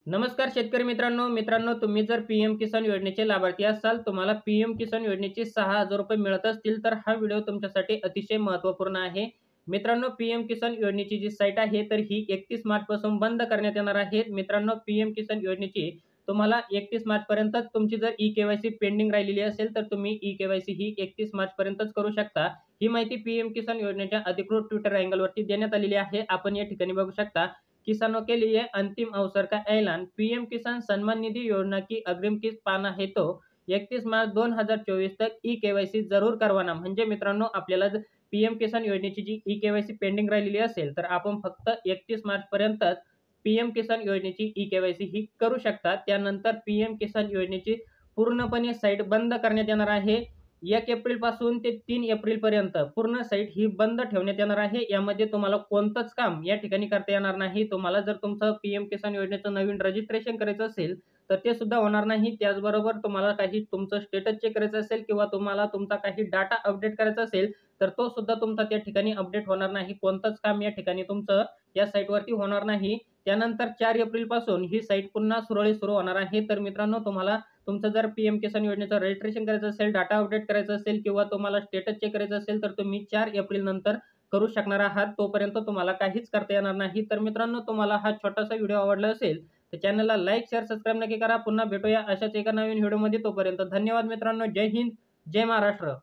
नमस्कार शेतकरी मित्रांनो तुम्ही जर पीएम किसान योजनेचे लाभार्थी असाल, तुम्हाला पीएम किसान योजनेचे 6,000 रुपये मिळत असतील, तर हा व्हिडिओ तुमच्यासाठी अतिशय महत्त्वपूर्ण आहे. मित्रांनो, पीएम किसान योजनेची जी साईट आहे, तर ही 31 मार्चपासून बंद करण्यात येणार आहे. मित्रांनो, पीएम किसान योजनेची तुम्हाला 31 मार्चपर्यंतच तुमची जर ई-के-वाय-सी पेंडिंग राहिलेली असेल, तर तुम्ही ई-के-वाय-सी ही 31 मार्चपर्यंतच करू शकता. ही माहिती पीएम किसान योजनेच्या अधिकृत ट्विटर हँडलवरती देण्यात आलेली आहे. आपण या ठिकाणी बघू शकता. किसानों के लिए अंतिम अवसर का ऐलान, पीएम किसान सम्मान निधि योजना की अग्रिम किस्त पाना है तो 31 मार्च 2024 तक ई-के-वाय-सी जरूर करवाना. म्हणजे मित्रांनो, आपल्याला जर पीएम किसान योजनेची जी ई-के-वाय-सी पेंडिंग राहिलेली असेल, तर आपण फक्त 31 मार्चपर्यंतच पीएम किसान योजनेची ई-के-वाय-सी ही करू शकता. त्यानंतर पीएम किसान योजनेची पूर्णपणे साईट बंद करण्यात येणार आहे. 1 एप्रिलपासून ते 3 एप्रिलपर्यंत पूर्ण साईट ही बंद ठेवण्यात येणार आहे. यामध्ये तुम्हाला कोणतंच काम या ठिकाणी करता येणार नाही. तुम्हाला जर तुमचं पीएम किसान योजनेचं नवीन रजिस्ट्रेशन करायचं असेल, तर ते सुद्धा होणार नाही. त्याचबरोबर तुम्हाला काही तुमचं स्टेटस चेक करायचं असेल किंवा तुम्हाला तुमचा काही डाटा अपडेट करायचा असेल, तर तो सुद्धा तुमचा त्या ठिकाणी अपडेट होणार नाही. कोणतंच काम या ठिकाणी तुमचं या साईटवरती होणार नाही. त्यानंतर 4 एप्रिलपासून ही साईट पुन्हा सुरळीत सुरू होणार आहे. तर मित्रांनो, तुम्हाला तुमचं जर पीएम किसान योजनेचं रजिस्ट्रेशन करायचं असेल, डाटा अपडेट करायचं असेल किंवा तुम्हाला स्टेटस चेक करायचं असेल, तर तुम्ही 4 एप्रिल नंतर करू शकणार आहात. तोपर्यंत तुम्हाला काहीच करता येणार नाही. तर मित्रांनो, तुम्हाला हा छोटासा व्हिडिओ आवडला असेल, तर चॅनलला लाईक, शेअर, सबस्क्राईब नक्की करा. पुन्हा भेटूया अशाच एका नवीन व्हिडिओमध्ये. तोपर्यंत धन्यवाद मित्रांनो. जय हिंद, जय महाराष्ट्र.